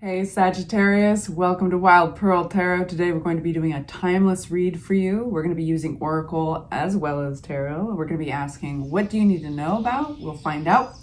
Hey Sagittarius, welcome to Wild Pearl Tarot. Today we're going to be doing a timeless read for you. We're going to be using Oracle as well as Tarot. We're going to be asking, what do you need to know about? We'll find out.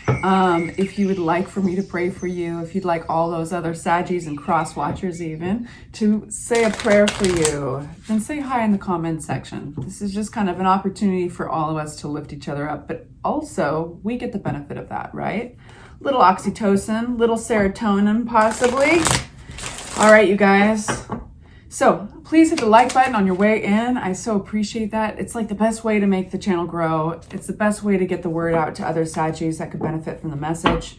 If you would like for me to pray for you, if you'd like all those other Saggies and cross watchers even to say a prayer for you, then say hi in the comment section. This is just kind of an opportunity for all of us to lift each other up, but also we get the benefit of that, right? Little oxytocin, little serotonin possibly. All right, you guys. So please hit the like button on your way in. I so appreciate that. It's like the best way to make the channel grow. It's the best way to get the word out to other Saggies that could benefit from the message.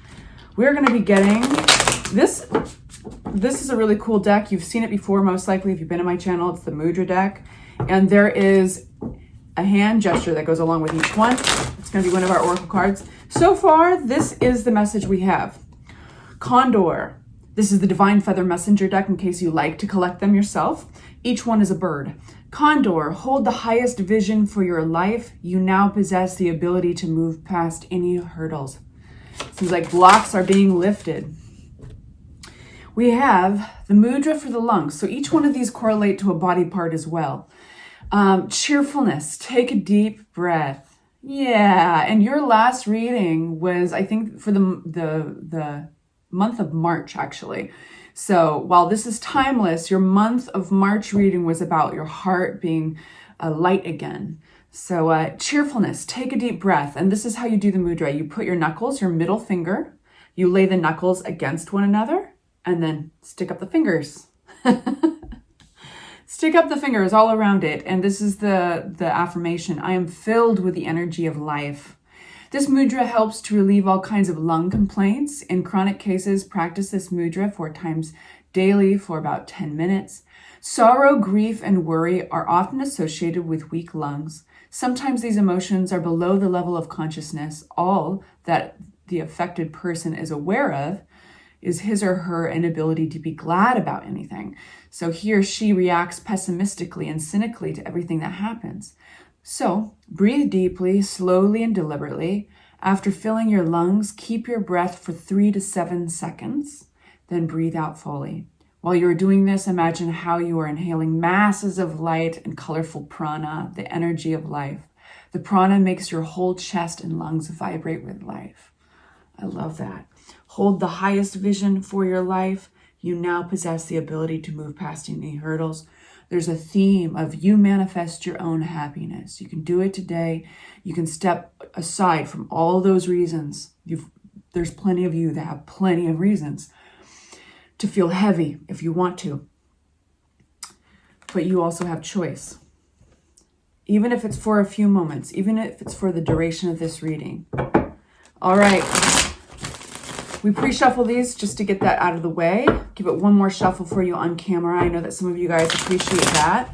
We're going to be getting this. This is a really cool deck. You've seen it before, most likely, if you've been in my channel. It's the Mudra deck. And there is a hand gesture that goes along with each one. It's going to be one of our Oracle cards. So far, this is the message we have. Condor. This is the Divine Feather Messenger deck in case you like to collect them yourself. Each one is a bird. Condor, hold the highest vision for your life. You now possess the ability to move past any hurdles. Seems like blocks are being lifted. We have the mudra for the lungs. So each one of these correlate to a body part as well. Cheerfulness, take a deep breath. Yeah, and your last reading was, I think, for the month of March, actually. So while this is timeless, your month of March reading was about your heart being light again. So cheerfulness, take a deep breath. And this is how you do the mudra. You put your knuckles, your middle finger, you lay the knuckles against one another, and then stick up the fingers. Stick up the fingers all around it. And this is the affirmation. I am filled with the energy of life. This mudra helps to relieve all kinds of lung complaints. In chronic cases, practice this mudra 4 times daily for about 10 minutes. Sorrow, grief, and worry are often associated with weak lungs. Sometimes these emotions are below the level of consciousness. All that the affected person is aware of is his or her inability to be glad about anything. So he or she reacts pessimistically and cynically to everything that happens. So breathe deeply, slowly, and deliberately. After filling your lungs, keep your breath for 3 to 7 seconds, then breathe out fully. While you're doing this, imagine how you are inhaling masses of light and colorful prana, the energy of life. The prana makes your whole chest and lungs vibrate with life. I love that. Hold the highest vision for your life. You now possess the ability to move past any hurdles. There's a theme of you manifest your own happiness. You can do it today. You can step aside from all those reasons. There's plenty of you that have plenty of reasons to feel heavy if you want to. But you also have choice. Even if it's for a few moments, even if it's for the duration of this reading. All right. We pre-shuffle these just to get that out of the way. Give it one more shuffle for you on camera. I know that some of you guys appreciate that.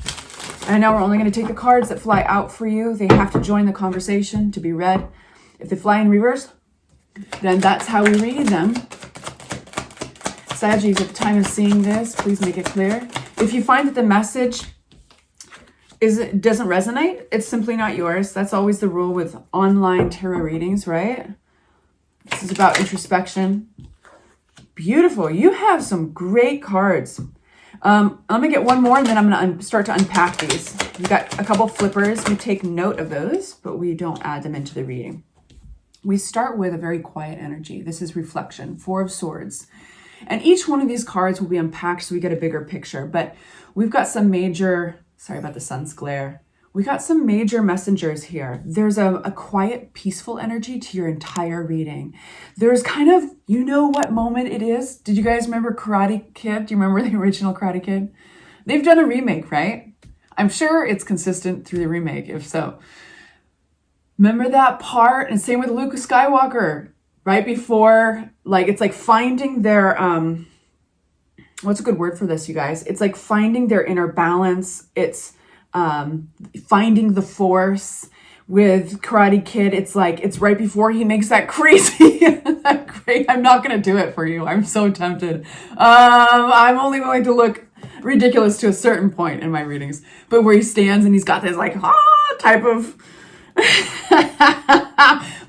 And now we're only going to take the cards that fly out for you. They have to join the conversation to be read. If they fly in reverse, then that's how we read them. Saggies, at the time of seeing this, please make it clear. If you find that the message doesn't resonate, it's simply not yours. That's always the rule with online tarot readings, right? This is about introspection. Beautiful. You have some great cards. I'm going to get one more and then I'm going to start to unpack these. We've got a couple flippers. We take note of those, but we don't add them into the reading. We start with a very quiet energy. This is reflection, 4 of Swords. And each one of these cards will be unpacked so we get a bigger picture. But we've got some major, sorry about the sun's glare. We got some major messengers here. There's a quiet, peaceful energy to your entire reading. There's kind of, you know what moment it is? Did you guys remember Karate Kid? Do you remember the original Karate Kid? They've done a remake, right? I'm sure it's consistent through the remake, if so. Remember that part? And same with Luke Skywalker, right before, like, it's like finding their, what's a good word for this, you guys? It's like finding their inner balance. It's finding the force. With Karate Kid, it's like it's right before he makes that crazy I'm not gonna do it for you. I'm so tempted. I'm only going to look ridiculous to a certain point in my readings, but where he stands and he's got this like type of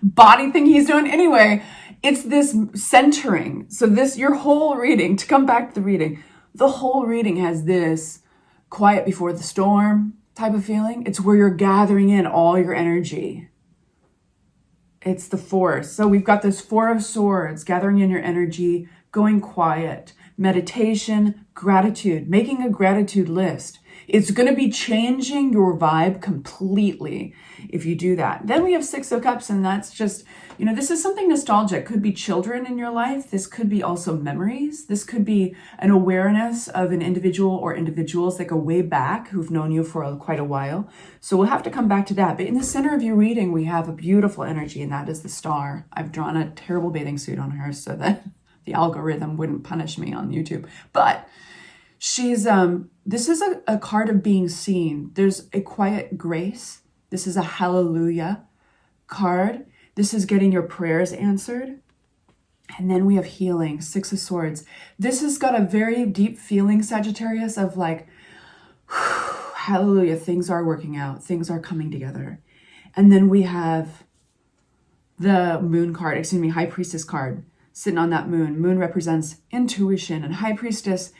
body thing he's doing. Anyway, It's this centering. So your whole reading, to come back to the reading, the whole reading has this quiet before the storm type of feeling. It's where you're gathering in all your energy. It's the force. So we've got this Four of Swords, gathering in your energy, going quiet, meditation, gratitude, making a gratitude list. It's going to be changing your vibe completely if you do that. Then we have Six of Cups, and that's just, this is something nostalgic. Could be children in your life. This could be also memories. This could be an awareness of an individual or individuals that go way back who've known you for quite a while. So we'll have to come back to that. But in the center of your reading, we have a beautiful energy, and that is the Star. I've drawn a terrible bathing suit on her so that the algorithm wouldn't punish me on YouTube. But she's, this is a card of being seen. There's a quiet grace. This is a hallelujah card. This is getting your prayers answered. And then we have healing, Six of Swords. This has got a very deep feeling, Sagittarius, of like, hallelujah, things are working out. Things are coming together. And then we have the Moon card, High Priestess card, sitting on that moon. Moon represents intuition, and High Priestess,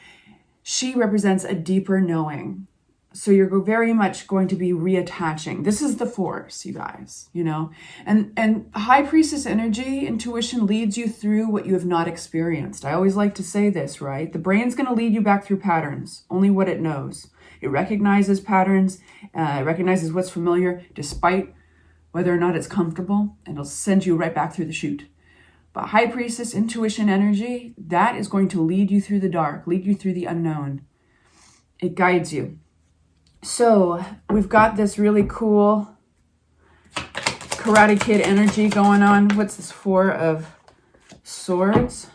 she represents a deeper knowing. So you're very much going to be reattaching. This is the force, you guys, and High Priestess energy, intuition leads you through what you have not experienced. I always like to say this, right? The brain's going to lead you back through patterns, only what it knows. It recognizes patterns, it recognizes what's familiar, despite whether or not it's comfortable, and it'll send you right back through the chute. But High Priestess, intuition energy, that is going to lead you through the dark, lead you through the unknown. It guides you. So we've got this really cool Karate Kid energy going on. What's this? Four of Swords.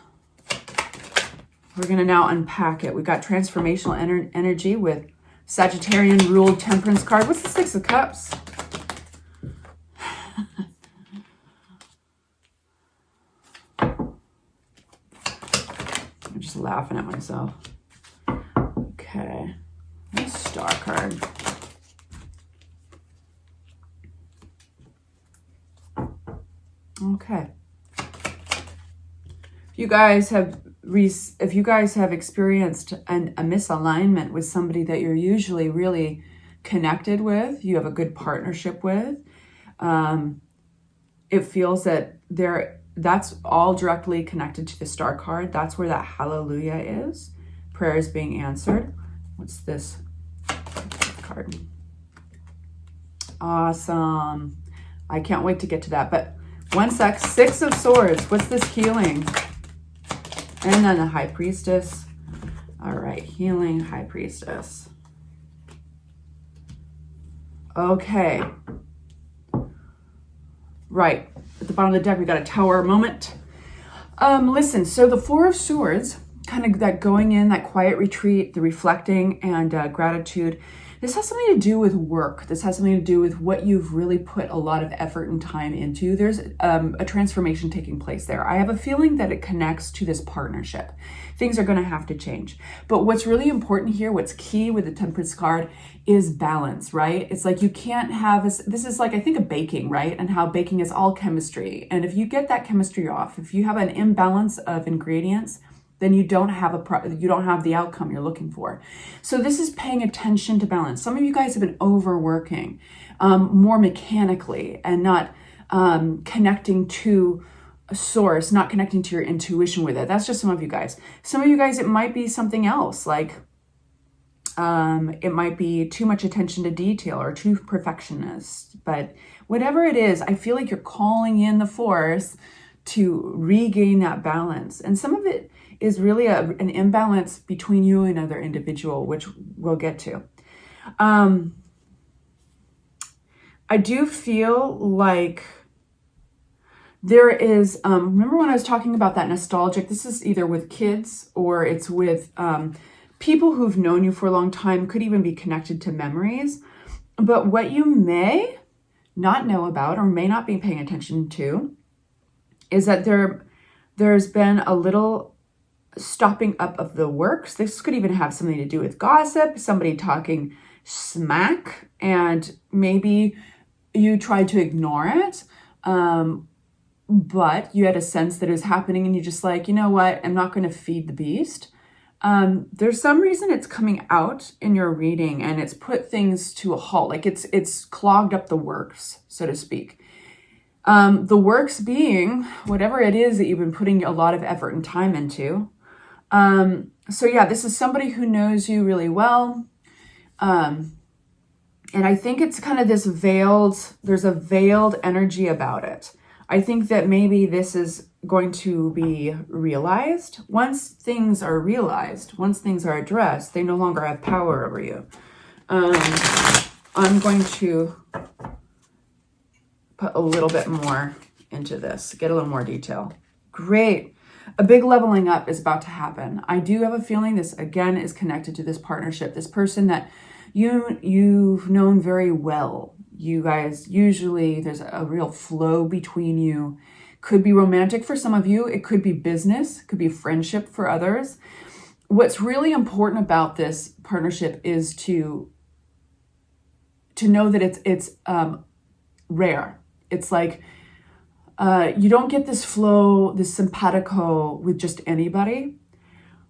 We're going to now unpack it. We've got transformational energy with Sagittarian ruled Temperance card. What's the Six of Cups? I'm just laughing at myself. Okay. Star card. Okay. If you guys have experienced a misalignment with somebody that you're usually really connected with, you have a good partnership with, it feels that that's all directly connected to the Star card. That's where that hallelujah is. Prayer is being answered. What's this card? Awesome. I can't wait to get to that. But one sec. Six of Swords. What's this healing? And then the High Priestess. All right. Healing, High Priestess. Okay. Right. At the bottom of the deck, we got a Tower moment. Listen, so the Four of Swords, kind of that going in, that quiet retreat, the reflecting and gratitude. This has something to do with work. This has something to do with what you've really put a lot of effort and time into. There's a transformation taking place there. I have a feeling that it connects to this partnership. Things are going to have to change. But what's really important here, what's key with the Temperance card is balance, right? It's like you can't have this is like, I think of baking, right? And how baking is all chemistry. And if you get that chemistry off, if you have an imbalance of ingredients, then you don't have the outcome you're looking for. So this is paying attention to balance. Some of you guys have been overworking more mechanically and not connecting to a source, not connecting to your intuition with it. That's just some of you guys. Some of you guys, it might be something else, like it might be too much attention to detail or too perfectionist. But whatever it is, I feel like you're calling in the force to regain that balance. And some of it is really an imbalance between you and another individual, which we'll get to. I do feel like there is, remember when I was talking about that nostalgic, this is either with kids or it's with people who've known you for a long time, could even be connected to memories. But what you may not know about or may not be paying attention to is that there's been a little stopping up of the works. This could even have something to do with gossip, somebody talking smack, and maybe you tried to ignore it. but you had a sense that it was happening and you're just like, you know what, I'm not going to feed the beast. There's some reason it's coming out in your reading and it's put things to a halt. Like it's clogged up the works, so to speak. The works being whatever it is that you've been putting a lot of effort and time into. So yeah, this is somebody who knows you really well. And I think it's kind of there's a veiled energy about it. I think that maybe this is going to be realized. Once things are realized, once things are addressed, they no longer have power over you. I'm going to put a little bit more into this, get a little more detail. Great. A big leveling up is about to happen. I do have a feeling this, again, is connected to this partnership, this person that you've known very well. You guys, usually there's a real flow between you. Could be romantic for some of you. It could be business, could be friendship for others. What's really important about this partnership is to know that it's rare. It's like you don't get this flow, this simpatico with just anybody,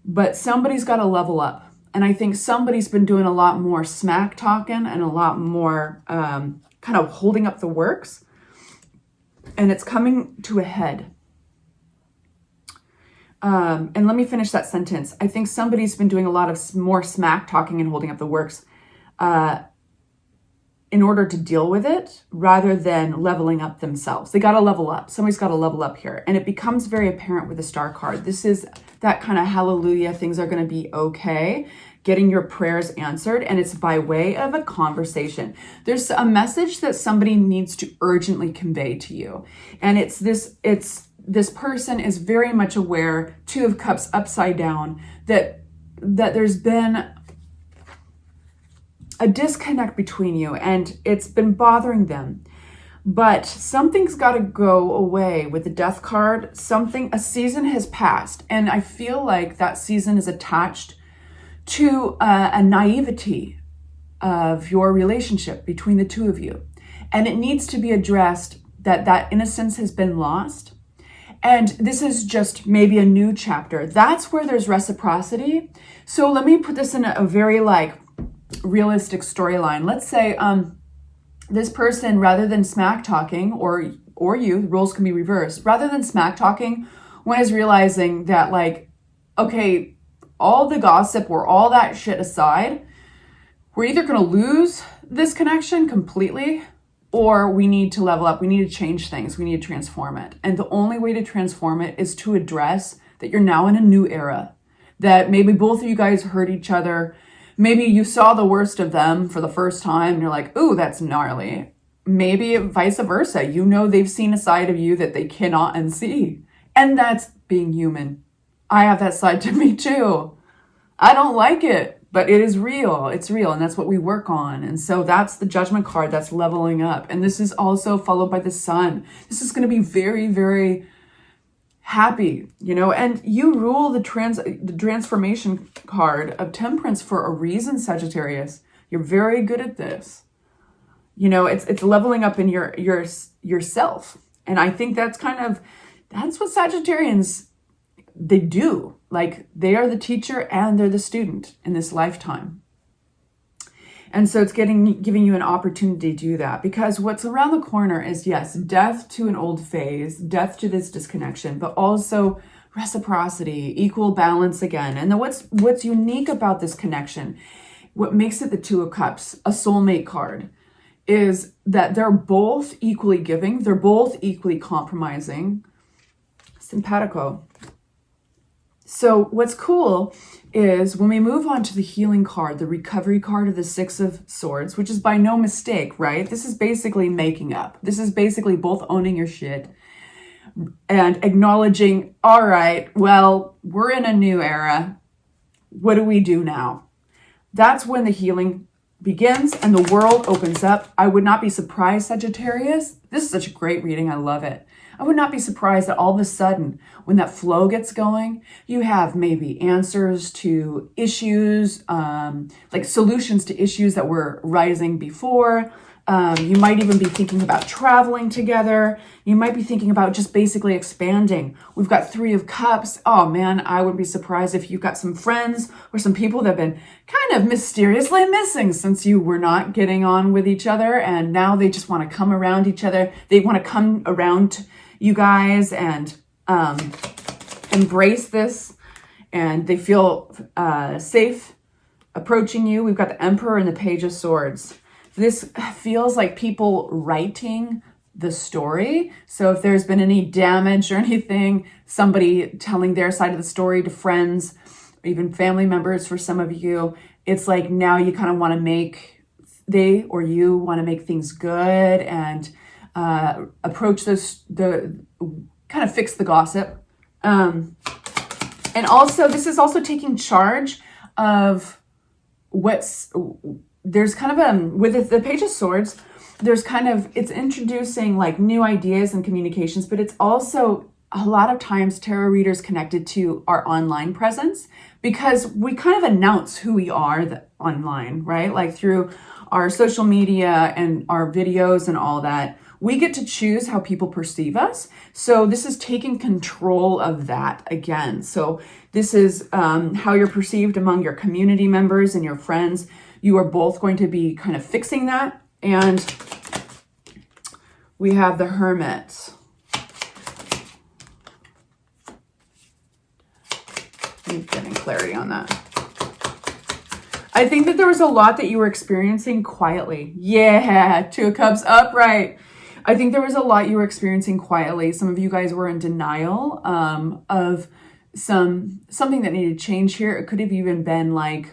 but somebody's got to level up. And I think somebody's been doing a lot more smack talking and a lot more kind of holding up the works. And it's coming to a head. And let me finish that sentence. I think somebody's been doing a lot of more smack talking and holding up the works in order to deal with it rather than leveling up themselves. They got to level up. Somebody's got to level up here. And it becomes very apparent with the Star card. This is that kind of hallelujah, things are going to be okay, getting your prayers answered. And it's by way of a conversation. There's a message that somebody needs to urgently convey to you. And it's this person is very much aware, Two of Cups upside down, that there's been a disconnect between you and it's been bothering them. But something's got to go away with the Death card. A season has passed. And I feel like that season is attached to a naivety of your relationship between the two of you. And it needs to be addressed that innocence has been lost. And this is just maybe a new chapter. That's where there's reciprocity. So let me put this in a very realistic storyline. Let's say this person, rather than smack talking, or you, the roles can be reversed, rather than smack talking, one is realizing that okay, all the gossip or all that shit aside, we're either going to lose this connection completely or we need to level up. We need to change things. We need to transform it. And the only way to transform it is to address that you're now in a new era, that maybe both of you guys hurt each other. Maybe you saw the worst of them for the first time and you're like, ooh, that's gnarly. Maybe vice versa. You know they've seen a side of you that they cannot unsee. And that's being human. I have that side to me too. I don't like it, but it is real. It's real. And that's what we work on. And so that's the Judgment card. That's leveling up. And this is also followed by the Sun. This is going to be very, very happy, and you rule the transformation card of Temperance for a reason, Sagittarius. You're very good at this. It's leveling up in yourself. And I think that's what Sagittarians, they do. They are the teacher and they're the student in this lifetime. And so it's giving you an opportunity to do that, because what's around the corner is, yes, death to an old phase, death to this disconnection, but also reciprocity, equal balance again. And then what's unique about this connection, what makes it the Two of Cups, a soulmate card, is that they're both equally giving, they're both equally compromising. Simpatico. So what's cool is when we move on to the healing card, the recovery card of the Six of Swords, which is by no mistake, right? This is basically making up. This is basically both owning your shit and acknowledging, all right, well, we're in a new era. What do we do now? That's when the healing begins and the world opens up. I would not be surprised, Sagittarius. This is such a great reading. I love it. I would not be surprised that all of a sudden, when that flow gets going, you have maybe answers to issues, solutions to issues that were rising before. You might even be thinking about traveling together. You might be thinking about just basically expanding. We've got Three of Cups. Oh man, I wouldn't be surprised if you've got some friends or some people that have been kind of mysteriously missing since you were not getting on with each other. And now they just want to come around each other. They want to come around you guys and embrace this. And they feel safe approaching you. We've got the Emperor and the Page of Swords. This feels like people writing the story. So if there's been any damage or anything, somebody telling their side of the story to friends, or even family members for some of you, it's like now you kind of want to make, you want to make things good and approach this, kind of fix the gossip. And also, this is also taking charge of there's kind of with the Page of Swords, there's kind of, it's introducing like new ideas and communications, but it's also a lot of times tarot readers connected to our online presence because we kind of announce who we are online, right? Like through our social media and our videos and all that. We get to choose how people perceive us. So this is taking control of that again. So this is how you're perceived among your community members and your friends. You are both going to be kind of fixing that. And we have the Hermit. I'm getting clarity on that. I think that there was a lot that you were experiencing quietly. Yeah, Two of Cups upright. I think there was a lot you were experiencing quietly. Some of you guys were in denial of something that needed change here. It could have even been like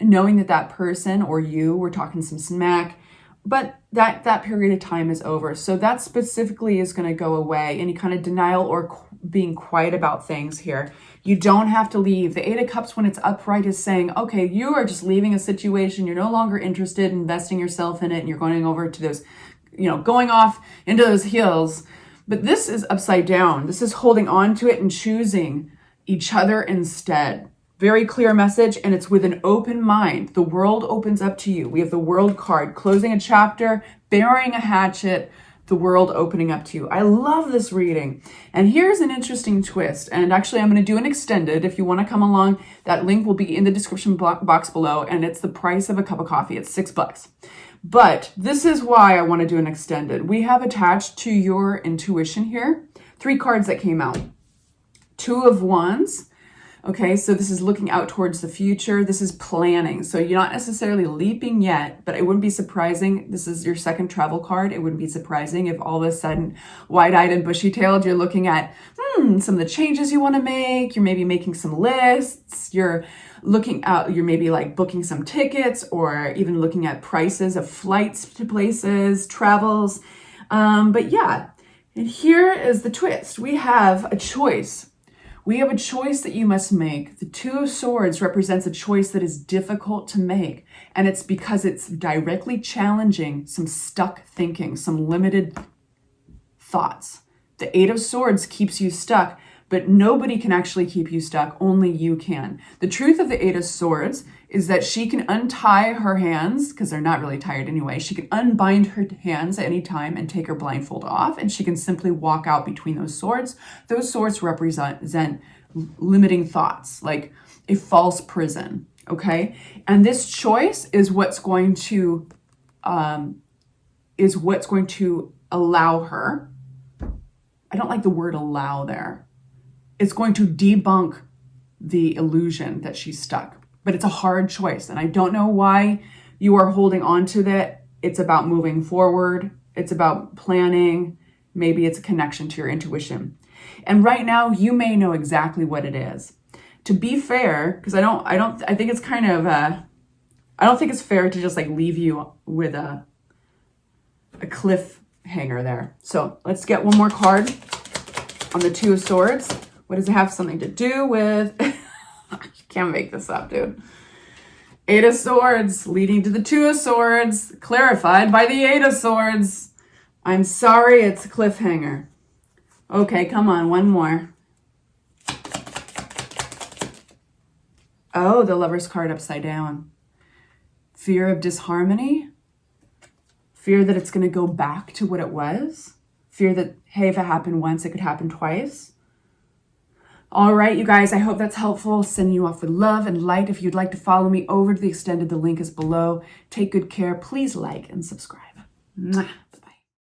knowing that person or you were talking some smack, but that period of time is over. So that specifically is going to go away. Any kind of denial or being quiet about things here. You don't have to leave. The Eight of Cups, when it's upright, is saying, okay, you are just leaving a situation. You're no longer interested in investing yourself in it. And you're going over to those, going off into those hills. But this is upside down. This is holding on to it and choosing each other instead. Very clear message, and it's with an open mind. The world opens up to you. We have the World card, closing a chapter, burying a hatchet, the world opening up to you. I love this reading. And here's an interesting twist. And actually, I'm going to do an extended. If you want to come along, that link will be in the description box below, and it's the price of a cup of coffee. It's $6. But this is why I want to do an extended. We have attached to your intuition here 3 cards that came out. 2 of Wands. Okay, so this is looking out towards the future. This is planning. So you're not necessarily leaping yet, but it wouldn't be surprising. This is your second travel card. It wouldn't be surprising if all of a sudden, wide-eyed and bushy-tailed, you're looking at some of the changes you want to make. You're maybe making some lists. You're looking out, you're maybe like booking some tickets or even looking at prices of flights to places, travels. But yeah, and here is the twist. We have a choice. We have a choice that you must make. The Two of Swords represents a choice that is difficult to make. And it's because it's directly challenging some stuck thinking, some limited thoughts. The Eight of Swords keeps you stuck, but nobody can actually keep you stuck. Only you can. The truth of the Eight of Swords is that she can untie her hands, because they're not really tired anyway. She can unbind her hands at any time and take her blindfold off, and she can simply walk out between those swords. Those swords represent limiting thoughts, like a false prison, okay? And this choice is what's going to allow her. I don't like the word allow there. It's going to debunk the illusion that she's stuck. But it's a hard choice. And I don't know why you are holding on to that. It's about moving forward. It's about planning. Maybe it's a connection to your intuition. And right now you may know exactly what it is. To be fair, because I think it's kind of, I don't think it's fair to just like leave you with a cliffhanger there. So let's get one more card on the Two of Swords. What does it have something to do with? You can't make this up, dude. Eight of Swords leading to the Two of Swords, clarified by the Eight of Swords. I'm sorry, it's a cliffhanger. Okay, come on, one more. Oh, the Lover's card upside down. Fear of disharmony. Fear that it's going to go back to what it was. Fear that, hey, if it happened once, it could happen twice. All right, you guys, I hope that's helpful. Sending you off with love and light. If you'd like to follow me over to the extended, the link is below. Take good care. Please like and subscribe. Mwah.